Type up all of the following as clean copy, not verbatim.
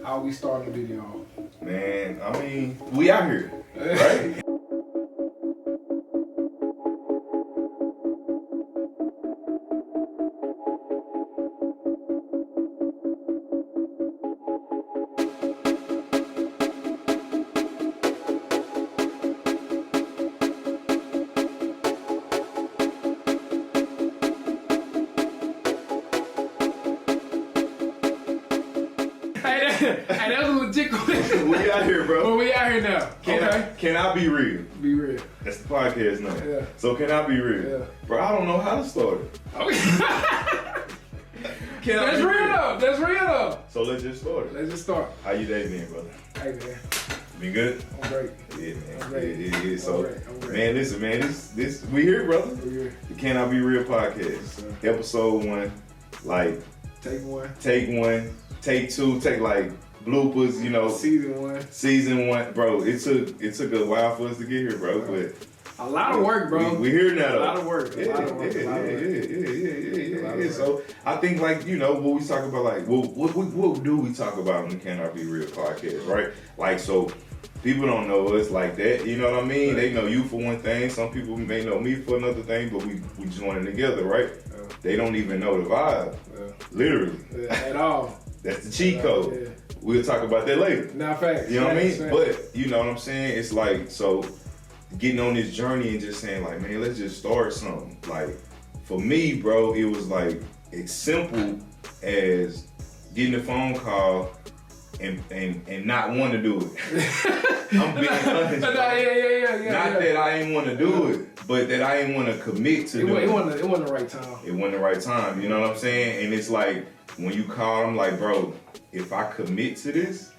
How we starting the video off? Man, I mean, we out here, right? Hey, that's a legit question. We out here, bro. But we out here now. Can I be real? Be real. That's the podcast name. Yeah. So can I be real? Yeah. Bro, I don't know how to start it. Okay. That's real though. That's real though. So let's just start it. Let's just start. How you day been, brother? Hey man. Been good? I'm great. Yeah, man. I'm great. Yeah. So, I'm great. man, listen, man. This we here, brother. We here. The Can I Be Real podcast, episode 1. Like, take one, take 2, take like bloopers, you know. Season 1, bro. It took a while for us to get here, bro. But a lot of work, bro. We here now, though. A lot of work. Yeah. So I think, like, you know, what we talk about, like, what do we talk about on the Can I Be Real podcast, right? Like, so people don't know us like that, you know what I mean? Right. They know you for one thing. Some people may know me for another thing, but we joining together, right? Yeah. They don't even know the vibe, literally. At all. That's the cheat code. Yeah. We'll talk about that later. Not facts. You know what I mean? But you know what I'm saying? It's like, so getting on this journey and just saying like, man, let's just start something. Like, for me, bro, it was like as simple as getting a phone call and not want to do it. I'm being honest. Not that I ain't want to do it, but that I ain't want to commit to it. It wasn't the right time. It wasn't the right time. You know what I'm saying? And it's like when you call, I'm like, bro, if I commit to this,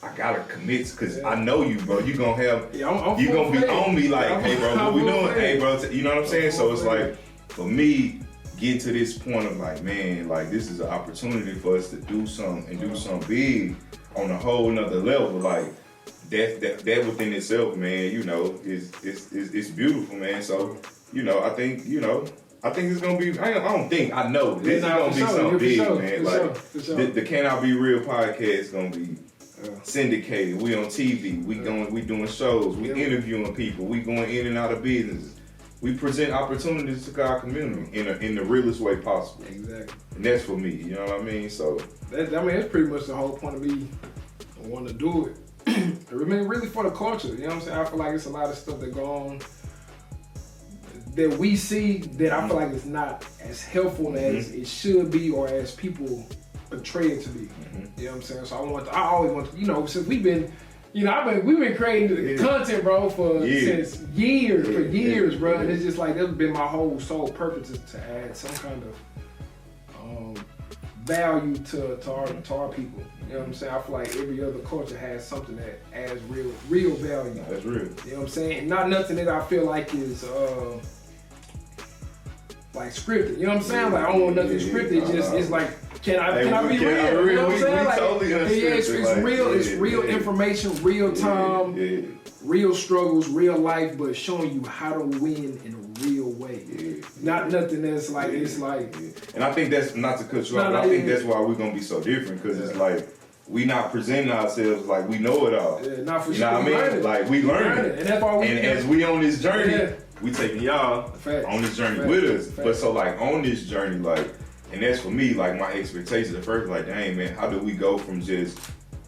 I gotta commit because I know you, bro. You gonna have, you gonna be on me like, hey, bro, what we doing? Hey, bro, you know what I'm saying? So it's like, for me, getting to this point of like, man, like this is an opportunity for us to do something and do something big on a whole nother level. Like that within itself, man, you know, is beautiful, man. So, you know, I think it's gonna be. I know this is gonna be something big, man. Like the Can I Be Real podcast is gonna be syndicated. We on TV. We doing shows. We interviewing people. We going in and out of businesses. We present opportunities to our community in the realest way possible. Exactly. And that's for me. You know what I mean? So that's pretty much the whole point of me wanting to do it. I mean, really for the culture. You know what I'm saying? I feel like it's a lot of stuff that go on that we see that I feel like it's not as helpful as it should be or as people portray it to be. You know what I'm saying? So I always want to, you know, since we've been creating content, bro, since years, bro. And it's just like that's been my whole sole purpose is to add some kind of value to our people. You know what I'm saying? I feel like every other culture has something that adds real value. That's real. You know what I'm saying? And not nothing that I feel like is like scripted. You know what I'm saying? Like I don't want nothing scripted. It's like, can I be real? You know what I'm saying? Like, it's real information, real time, real struggles, real life, but showing you how to win in a real way. Not nothing that's like it's like. And I think that's not to cut you off. But I think that's why we're gonna be so different because it's like we not presenting ourselves like we know it all. Yeah, not for you know what I mean? Like we learning it, and that's why as we on this journey, we taking y'all on this journey with us. But so like on this journey, like. And that's for me, like my expectations at first, like, dang man, how do we go from just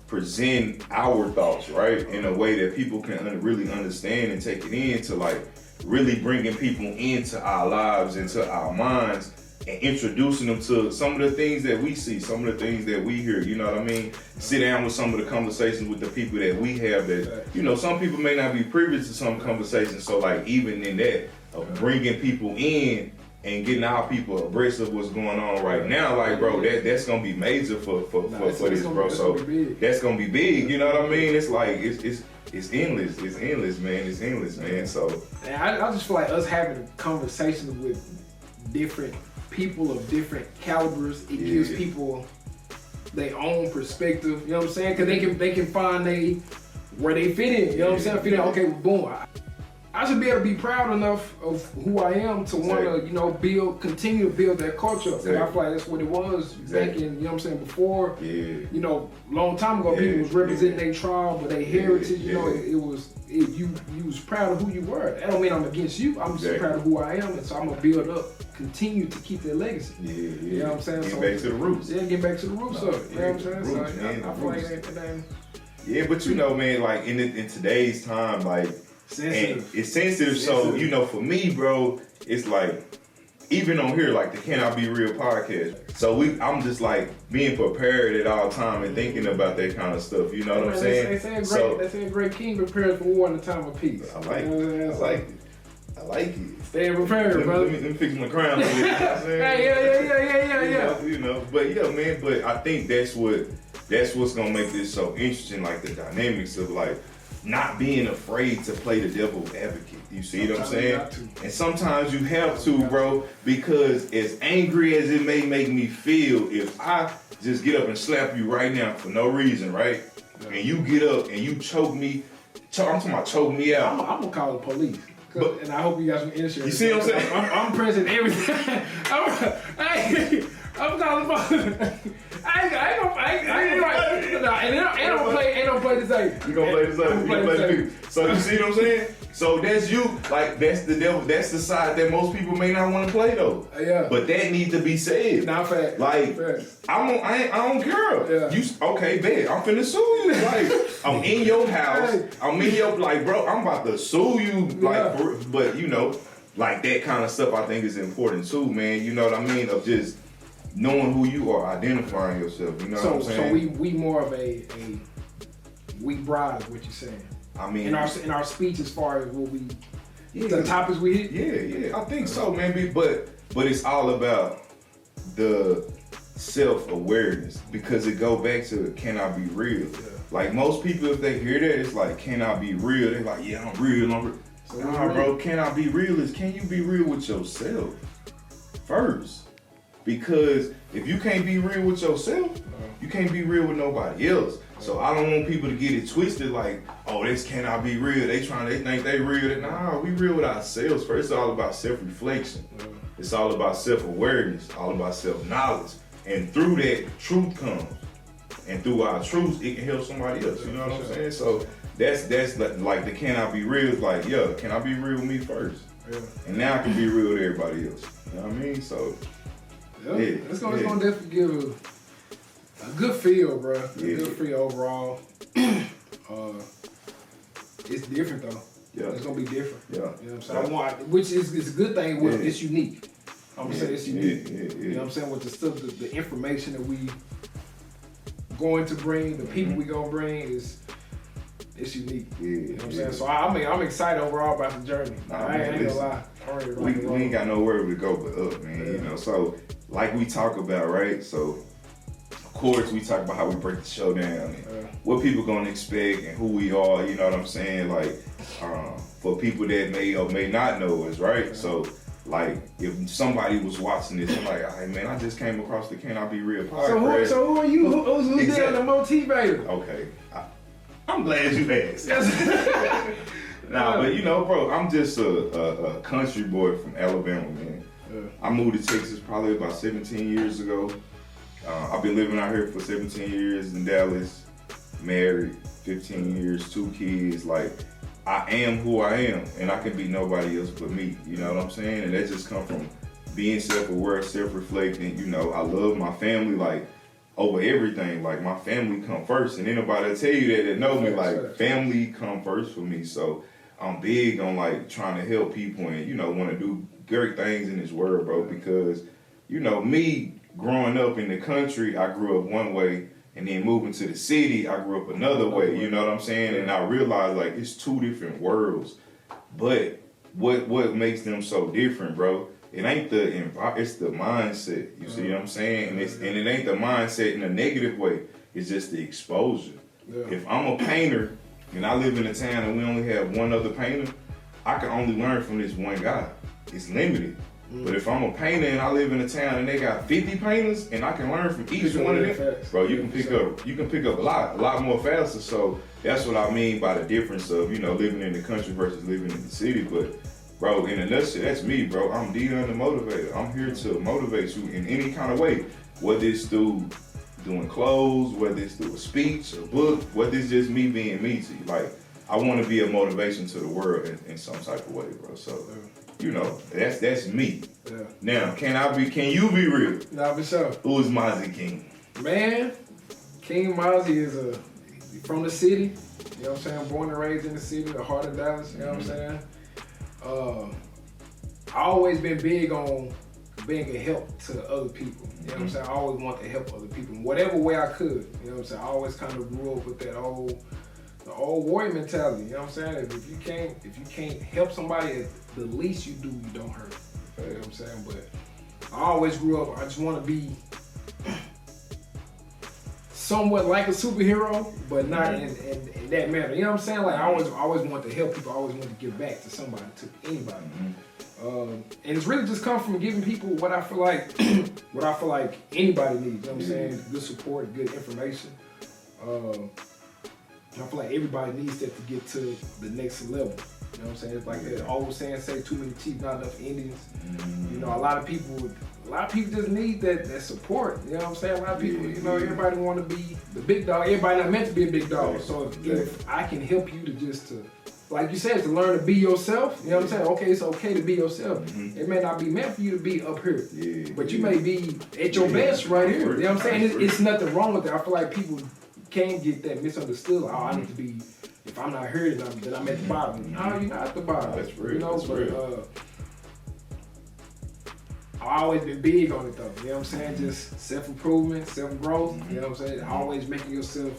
present our thoughts, right, in a way that people can really understand and take it in to like really bringing people into our lives, into our minds, and introducing them to some of the things that we see, some of the things that we hear, you know what I mean? Sit down with some of the conversations with the people that we have that, you know, some people may not be privy to some conversations, so like even in that, of bringing people in, and getting our people abreast of what's going on right now, like bro, that's gonna be major for this, bro. So that's gonna be big. You know what I mean? It's like it's endless. It's endless, man. It's endless, man. So I just feel like us having conversations with different people of different calibers, it gives people their own perspective. You know what I'm saying? Because they can find where they fit in. You know what I'm saying? Fit in. Okay, boom. I should be able to be proud enough of who I am to want to, you know, continue to build that culture. Exactly. I feel like that's what it was back in, you know what I'm saying, before. Yeah. You know, long time ago, people was representing their tribe, but their heritage. You know, you was proud of who you were. That don't mean I'm against you. I'm just proud of who I am, and so I'm gonna build up, continue to keep that legacy. Yeah, yeah. You know what I'm saying? Get back to the roots. Yeah, get back to the roots of it. You know what I'm saying? Roots, so man, I feel like that. Yeah, but you know, man, like in today's time, like. Sensitive. And it's sensitive, so you know, for me, bro, it's like even on here, like the Can I Be Real podcast. So I'm just like being prepared at all time and thinking about that kind of stuff. You know what I'm saying? They say a great king prepared for war in the time of peace. I like it. I like it. Stay prepared, brother. Let me fix my crown. You know what I'm saying? Yeah. You know, but yeah, man. But I think that's what's gonna make this so interesting, like the dynamics of like. Not being afraid to play the devil's advocate. You see what I'm saying? And sometimes you have to, bro, because as angry as it may make me feel, if I just get up and slap you right now for no reason, right? And you get up and you choke me, I'm talking about choke me out. I'm gonna call the police. And I hope you got some insurance. You see what I'm saying? I'm pressing everything. I'm calling the I ain't gonna play the same. You gonna play the same. So you see what I'm saying? So that's you. Like that's the devil. That's the side that most people may not want to play though. Yeah. But that needs to be said. Not fact. Like I don't care. Yeah. You okay? Bet I'm finna sue you. Like I'm in your house. I'm in your bro. I'm about to sue you. Like, but you know, like that kind of stuff. I think is important too, man. You know what I mean? Of just. Knowing who you are, identifying yourself, you know what I'm saying? So we more of a weak bride is what you're saying. I mean, in our speech as far as what we, the topics we hit. Yeah, I think so, man. But it's all about the self-awareness because it go back to can I be real? Yeah. Like most people, if they hear that, it's like can I be real? They're like, yeah, I'm real. So nah, bro, can I be real? Is can you be real with yourself first? Because if you can't be real with yourself, you can't be real with nobody else. So I don't want people to get it twisted like, oh, this cannot be real. They think they real. Nah, we real with ourselves first. It's all about self-reflection. It's all about self-awareness, all about self-knowledge. And through that, truth comes. And through our truth, it can help somebody else. You know what I'm saying? So that's like the can I be real is like, yeah, can I be real with me first? Yeah. And now I can be real with everybody else. You know what I mean? So it's gonna definitely give a good feel, bro. A good feel overall. It's different though. Yeah. It's gonna be different. Yeah. You know what I'm saying? Which is a good thing. It's unique. I'm gonna say it's unique. You know what I'm saying? With the stuff, the information that we going to bring, the people we gonna bring it's unique. You know what I'm saying? So I'm excited overall about the journey. I ain't gonna lie. We ain't got nowhere to go but up, man. You know, so like we talk about, right? So of course we talk about how we break the show down and what people gonna expect and who we are, you know what I'm saying? Like for people that may or may not know us, right? So like if somebody was watching this, I'm like, hey man, I just came across the Can I Be Real podcast. So who are you? Who's Deon The Moteevator? Okay. I'm glad you asked. Nah, but you know, bro, I'm just a country boy from Alabama, man. I moved to Texas probably about 17 years ago. I've been living out here for 17 years in Dallas, married, 15 years, 2 kids. Like, I am who I am, and I can be nobody else but me. You know what I'm saying? And that just come from being self-aware, self-reflecting. You know, I love my family, like, over everything. Like, my family come first. And anybody will tell you that know me, like, family come first for me. So I'm big on, like, trying to help people and, you know, want to do great things in this world, bro. Because, you know, me growing up in the country, I grew up one way. And then moving to the city, I grew up another way. You know what I'm saying? And I realized, like, it's 2 different worlds. But what makes them so different, bro? It ain't it's the mindset. You see what I'm saying? And it ain't the mindset in a negative way. It's just the exposure. Yeah. If I'm a painter and I live in a town and we only have one other painter, I can only learn from this one guy. It's limited. But if I'm a painter and I live in a town and they got 50 painters and I can learn from each one of them, bro, you can pick up a lot more faster. So that's what I mean by the difference of, you know, living in the country versus living in the city. But bro, in a nutshell, that's me, bro. I'm Deon The Moteevator. I'm here to motivate you in any kind of way, whether it's through doing clothes, whether it's through a speech, a book, whether it's just me being me to you. Like, I want to be a motivation to the world in some type of way, bro. So, you know, that's me. Yeah. Now, can you be real? Nah, for sure. Who is Mazi King? Man, King Mazi is from the city. You know what I'm saying? Born and raised in the city, the heart of Dallas. You know what I'm saying? I always been big on being a help to other people. You know what I'm saying? I always want to help other people in whatever way I could. You know what I'm saying? I always kind of grew up with that the old warrior mentality. You know what I'm saying? If you can't help somebody, the least you do, you don't hurt. You know what I'm saying? But I always grew up, I just want to be somewhat like a superhero, but not in that manner. You know what I'm saying? Like I always want to help people. I always want to give back to somebody, to anybody. And it's really just come from giving people what I feel like anybody needs. You know what I'm saying? Good support, good information. I feel like everybody needs that to get to the next level. You know what I'm saying? It's like that old saying, say too many teeth, not enough Indians. You know, a lot of people just need that support. You know what I'm saying? A lot of people, you know, everybody want to be the big dog. Everybody not meant to be a big dog. So if I can help you to like you said, to learn to be yourself, you know what I'm saying? Okay, it's okay to be yourself. It may not be meant for you to be up here, but you may be at your best right here. You know what I'm saying? It's nothing wrong with that. I feel like people can get that misunderstood. Oh, I need to be, if I'm not here, then I'm at the bottom. No, you're not at the bottom. That's real. You know, that's real. I've always been big on it though. You know what I'm saying? Just self-improvement, self-growth. You know what I'm saying? Always making yourself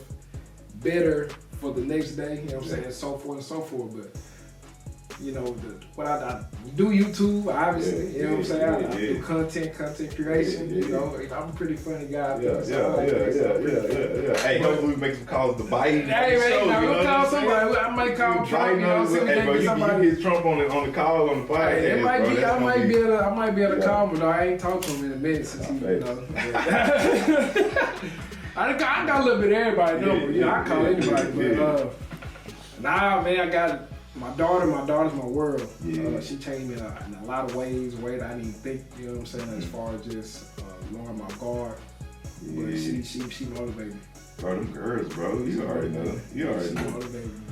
better for the next day. You know what I'm saying? So forth and so forth. But you know, I do YouTube, obviously. You know what I'm saying? I do content creation. You know, I'm a pretty funny guy. Hey, hopefully we make some calls to Biden. Hey man, we'll call somebody. I might call Trump. You know what I'm saying? Hey, bro, you can hit Trump on the call on the podcast. It might be. I might be able to call him, but I ain't talked to him in a minute since he. You know. I got a little bit of everybody number. You know, I call anybody, but nah, man, I got. My daughter's my world. She changed me in a lot of ways, a way that I need to think, you know what I'm saying, as far as just lowering my guard. But she motivated me. Bro, them girls, bro, you already know.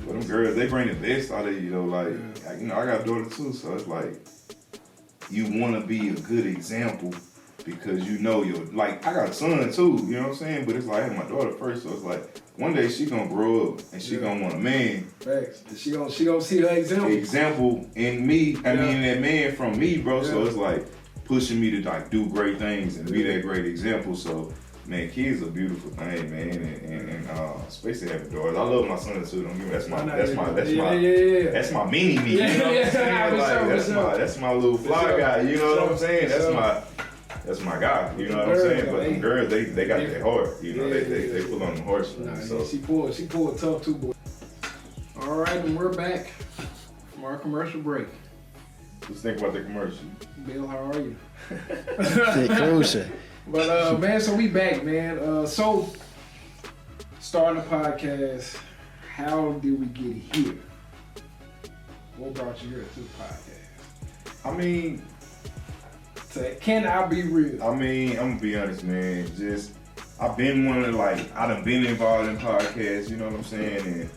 But them girls, they bring the best out of you, though. Like, you know, I got a daughter too, so it's like, you want to be a good example because you know like, I got a son too, you know what I'm saying? But it's like, I had my daughter first, so it's like, one day she gonna grow up and she gonna want a man. Facts. She gonna see her example. Example in me. I mean that man from me, bro. So it's like pushing me to like do great things and be that great example. So man, kids are a beautiful thing, man, and especially having daughters. I love my son too. Don't get me. That's my mini me. You know what I'm saying? Like that's my little fly guy. You know what I'm saying? That's my guy, you know what I'm saying? But them girls, they got their heart, you know, they pull on the horse. So. She pulled tough too, boy. All right, and we're back from our commercial break. Let's think about the commercial. Bill, how are you? Closer. But man, so we back, man. So starting a podcast, how did we get here? What brought you here to the podcast? I mean, can I be real? I mean, I'm gonna be honest, man. Just I've been one of I done been involved in podcasts, you know what I'm saying,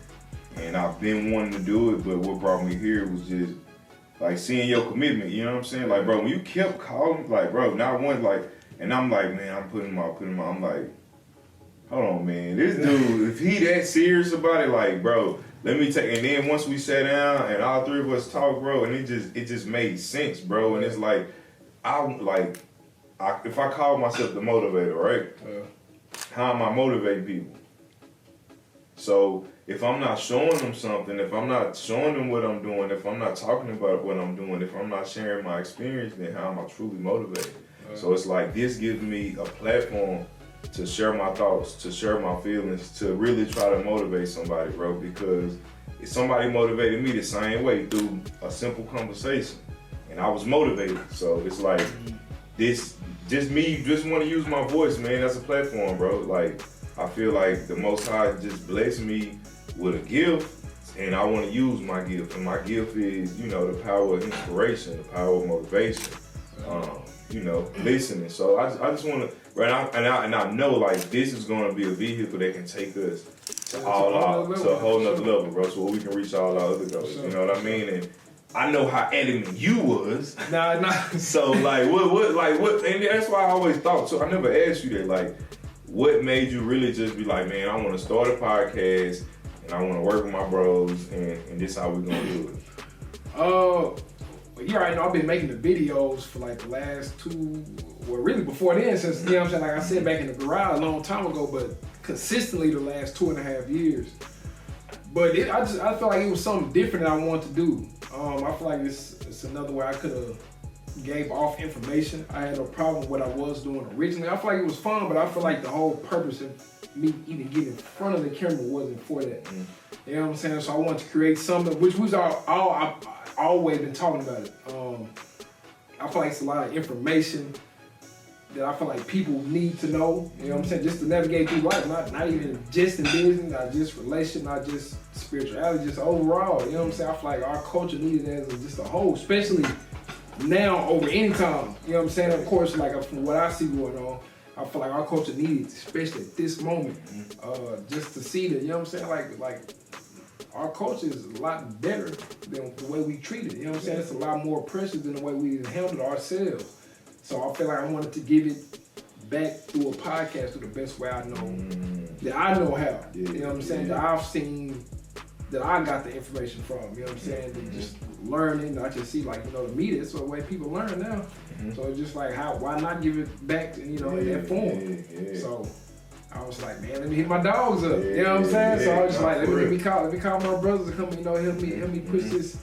and I've been wanting to do it, but what brought me here was just like seeing your commitment, you know what I'm saying? Like, bro, when you kept calling, like, bro, not one, like, and I'm like, man, I'm putting him out. I'm like, hold on, man, this dude, if he that serious about it, like, bro, let me take. And then once we sat down and all three of us talked, bro, and it just made sense, bro, and it's like. If I call myself the motivator, right? How am I motivating people? So if I'm not showing them something, if I'm not showing them what I'm doing, if I'm not talking about what I'm doing, if I'm not sharing my experience, then how am I truly motivated? So it's like this gives me a platform to share my thoughts, to share my feelings, to really try to motivate somebody, bro, because if somebody motivated me the same way through a simple conversation, and and I was motivated. So it's like this, just want to use my voice, man. That's a platform, bro. Like I feel like the Most High just blessed me with a gift, and I want to use my gift. And my gift is, you know, the power of inspiration, the power of motivation. You know, listening. So I just want to, right? And I know like this is going to be a vehicle that can take us to a whole nother level, bro. So we can reach all our other goals. You know what I mean? And I know how adamant you was. Nah. So like what? And that's why I always thought. So I never asked you that. Like, what made you really just be like, man, I want to start a podcast and I want to work with my bros, and this how we gonna do it? You already know I've been making the videos for like the last really before then, since, you know what I'm saying, like I said, back in the garage a long time ago, but consistently the last 2.5 years. But I felt like it was something different that I wanted to do. I feel like it's another way I could have gave off information. I had no problem with what I was doing originally. I feel like it was fun, but I feel like the whole purpose of me even getting in front of the camera wasn't for that. You know what I'm saying? So I wanted to create something, which was I've always been talking about it. I feel like it's a lot of information that I feel like people need to know. You know what I'm saying? Just to navigate through life, not even just in business, not just relationship, not just spirituality, just overall. You know what I'm saying? I feel like our culture needed it as just a whole, especially now over any time. You know what I'm saying? Of course, like from what I see going on, I feel like our culture needed, especially at this moment, just to see that. You know what I'm saying? Like our culture is a lot better than the way we treat it. You know what I'm saying? It's a lot more precious than the way we handled ourselves. So I feel like I wanted to give it back through a podcast through the best way I know, that I know how. You know what I'm saying? That I've seen, that I got the information from. You know what I'm saying? That just learning, I just see, like, you know, the media, it's the way people learn now. So it's just like, why not give it back to, you know, in that form? So I was like, man, let me hit my dogs up. You know what I'm saying? So I was just like, let me call my brothers to come, you know, help me push this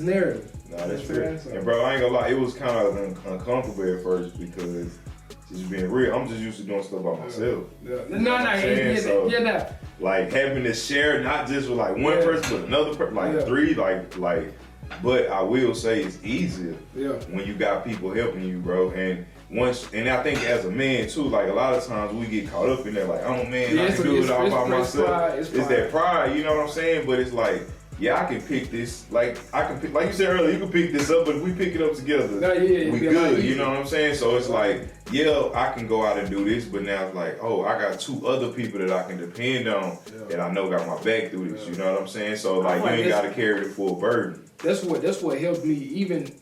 narrative. Nah, that's real. So. And bro, I ain't gonna lie, it was kind of uncomfortable at first because just being real, I'm just used to doing stuff by myself. Like having to share not just with like one person, but another person, like three, like. But I will say it's easier when you got people helping you, bro. And I think as a man too, like a lot of times we get caught up in that, like, oh man, I can do it all by myself. It's that pride, you know what I'm saying? But it's like, yeah, I can pick this. Like I can pick, like you said earlier, you can pick this up, but if we pick it up together, we good. You know what I'm saying? So it's like, yeah, I can go out and do this, but now it's like, oh, I got 2 other people that I can depend on that I know got my back through this. You know what I'm saying? So like, you ain't got to carry the full burden. That's what helped me even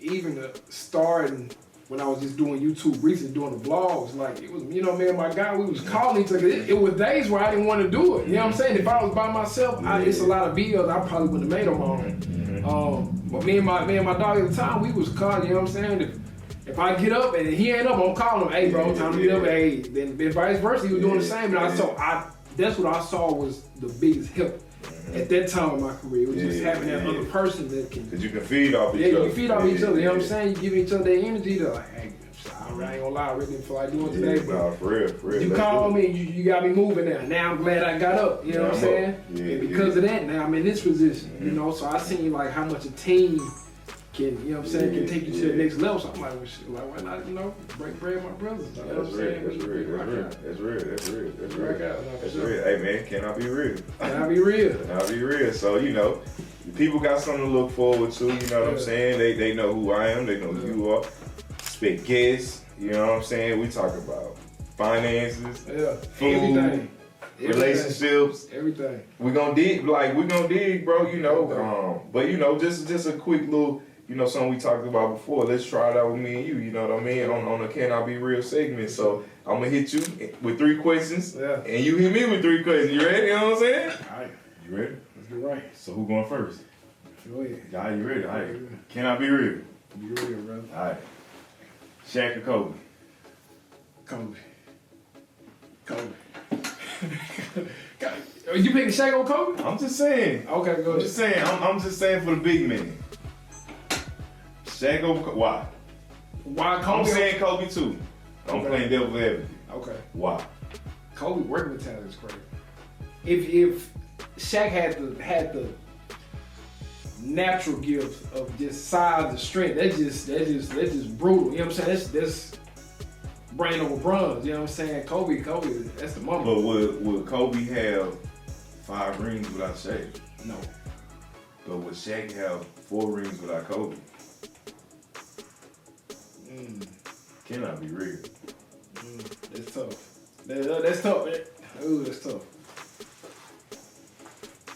starting when I was just doing YouTube recently, doing the vlogs. Like it was, you know, me and my guy, we was calling each other. It was days where I didn't want to do it. You know what I'm saying? If I was by myself, it's a lot of videos I probably wouldn't have made on my own. But me and my dog at the time, we was calling. You know what I'm saying? If I get up and he ain't up, I'm calling him. Hey, bro, time to get up. Hey, then vice versa, he was doing the same. And that's what I saw was the biggest help. At that time in my career, it was just having that other person that can. Because you can feed off each other. Yeah, you can feed off each other. You know what I'm saying? You give each other that energy to like, hey, I ain't gonna lie, I really didn't feel like doing today. But for real. You called me, you got me moving now. Now I'm glad I got up. You know what I'm saying? And because of that, now I'm in this position. You know, so I seen like how much a team can, you know what I'm saying, can take you to the next level. So I'm like, well, shit, like, why not, you know, break bread with my brothers? You know what I'm saying? That's real. Hey man, can I be real? Can I be real? So, you know, people got something to look forward to, you know what I'm saying? They know who I am, they know who you are. Expect guests, you know what I'm saying? We talk about finances, food, relationships, everything. We gonna dig, bro, you know. But you know, just a quick little, you know, something we talked about before. Let's try it out with me and you know what I mean? On the Can I Be Real segment. So I'm gonna hit you with 3 questions, and you hit me with 3 questions. You ready? You know what I'm saying? All right. You ready? Let's get right. So who going first? Go ahead. All right, you ready? All right. Can I be real? Be real, brother. All right. Shaq or Kobe? Kobe. You picking Shaq or Kobe? I'm just saying. Okay, go ahead. I'm just saying for the big man. Shaq over Kobe. Why? Why Kobe? I'm saying Kobe too. I'm playing devil's advocate. Okay. Why? Kobe working mentality is crazy. If Shaq had the natural gifts of just size and strength. That's just brutal. You know what I'm saying? That's brain over bronze. You know what I'm saying? Kobe, that's the moment. But would Kobe have 5 rings without Shaq? No. But would Shaq have 4 rings without Kobe? Cannot be real. That's tough. That's tough, man. Ooh, that's tough.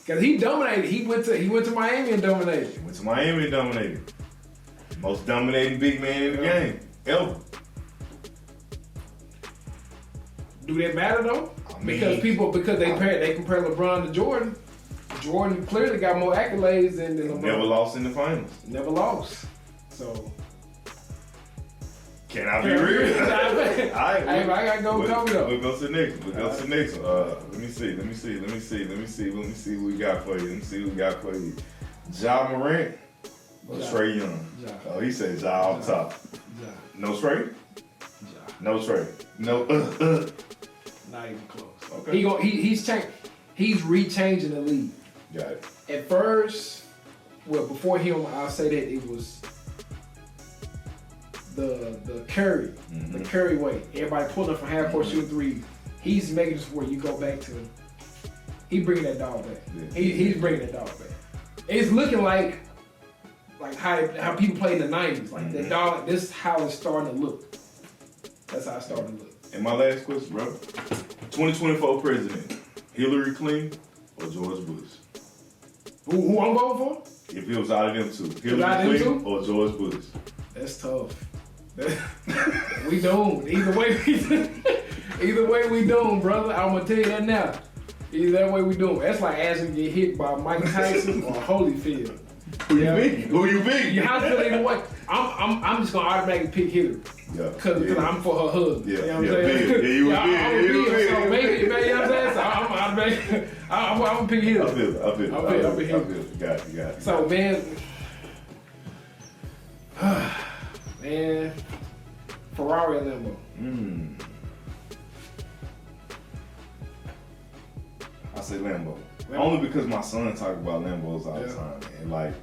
Cause he dominated. He went to Miami and dominated. Went to Miami and dominated. Most dominating big man in the game ever. Do that matter though? I mean, Because they compare LeBron to Jordan. Jordan clearly got more accolades than LeBron. Never lost in the finals. Never lost. So Can I be real? I gotta go with Kobe though. We'll go to the next one. Let me see what we got for you. Ja Morant or Trae Young? Ja. Oh, he said Ja off top. Ja. No Trae? Ja. No Trae. No. Not even close. Okay. He's rechanging the league. Got it. At first, before him, I'll say that it was the Curry, the Curry way. Everybody pulling up from half court shooting three. He's making this where you go back to. He bringing that dog back. Yeah. He's bringing that dog back. It's looking like how people played in the 90s. Like that dog. This is how it's starting to look. That's how it's starting to look. And my last question, bro. 2024 president, Hillary Clinton or George Bush? Who I'm voting for? If it was out of them two, Hillary Clinton or George Bush? That's tough. We doomed. Either way we doomed, brother. I'm gonna tell you that now. Either way we doomed. That's like asking to get hit by Mike Tyson or Holyfield. Who you pick? You have to feel either way. I'm just gonna automatically pick Hillary. Yeah. Cause I'm for her husband. Yeah. You know what I'm saying? Yeah, you I'm a big, so maybe, man, you know what I'm saying? So I'm gonna pick Hillary. I feel it. Got it. So man, Ferrari or Lambo? I say Lambo. Only because my son talk about Lambos all the time, man. Like,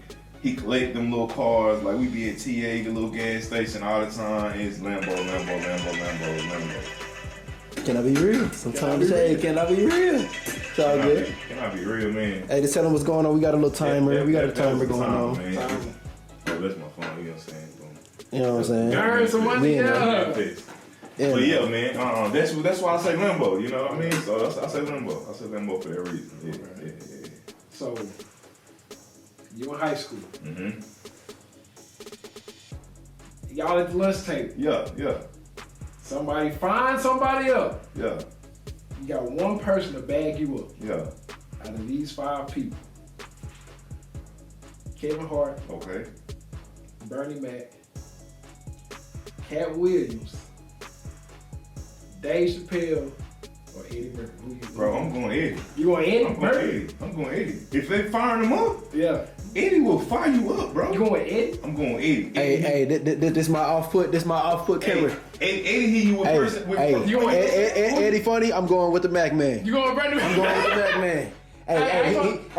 he collect them little cars. Like, we be at TA, the little gas station all the time. It's Lambo. Can I be real? Sometimes they say, can I be real? It's all good. Can I be real, man? Hey, just tell them what's going on. We got a little timer. We got a timer going on. Man. Oh, that's my phone. You know what I'm saying? You know what I'm saying? Earn some money, Yeah. But yeah, man, that's why I say Lambo, you know what I mean? So I say Lambo. I say Lambo for that reason. Yeah. So, you in high school. Y'all at the lunch table. Yeah. Somebody find somebody up. Yeah. You got one person to bag you up. Yeah. Out of these 5 people. Kevin Hart. Okay. Bernie Mac. Cat Williams. Dave Chappelle or Eddie Murphy? Bro, I'm going Eddie. You going Eddie? I'm going Eddie. If they firing him up, yeah, Eddie will fire you up, bro. You going Eddie? I'm going Eddie. Hey, this my off foot camera. Eddie hit you with person. Eddie funny. I'm going with the Mac man. You going Bernie Mac? I'm going with the Mac man.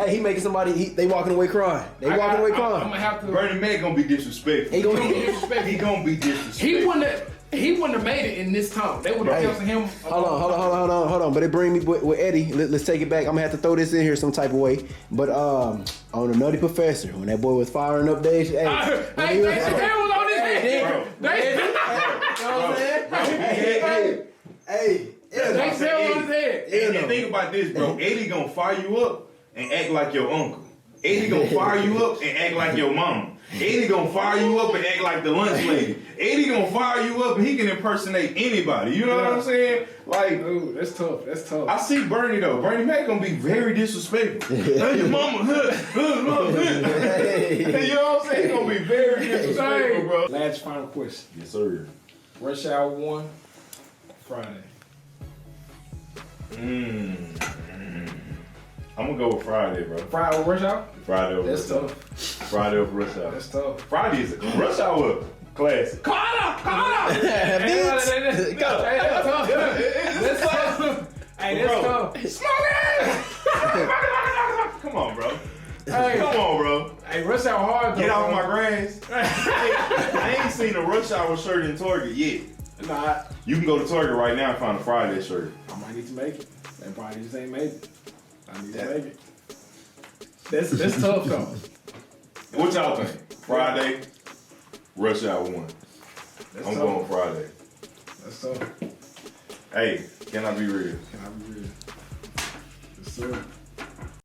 He making somebody. They walking away crying. I'm gonna have to. Bernie Mac gonna be disrespectful. He gonna be disrespectful. He wouldn't have made it in this time. They would have canceled him. Hold on. But it bring me with Eddie. Let's take it back. I'm gonna have to throw this in here some type of way. But on the Nutty Professor, when that boy was firing up Dave, Dave Chappelle was on his head. Dave Chappelle on his head. And think about this, bro. Eddie gonna fire you up and act like your uncle. Eddie gonna fire you up and act like your mama. Eddie gonna fire you up and act like the lunch lady. Eddie gonna fire you up and he can impersonate anybody. You know what I'm saying? Like, ooh, that's tough. I see Bernie though. Bernie Mac gonna be very disrespectful. Hey, your mama, You know what I'm saying? He gonna be very disrespectful, bro. Last final question. Yes, sir. Rush Hour 1, Friday. I'm gonna go with Friday, bro. Friday over Rush Hour? Friday over That's Rush Hour. tough. Friday over Rush Hour. That's tough. Friday is a Rush Hour classic. Carter! Hey, that's tough. That's tough. Hey, that's tough. Smoke it! Come on, bro. Hey, come on, bro. Hey, Rush rush hour hard though. Get off my grass. I ain't seen a rush hour shirt in Target yet. Nah. You can go to Target right now and find a Friday shirt. I might need to make it. They probably just ain't made it. I need to make it. That's tough though. What y'all think? Friday, rush hour 1. I'm going Friday. That's tough. Hey, can I be real? Can I be real? Yes, sir.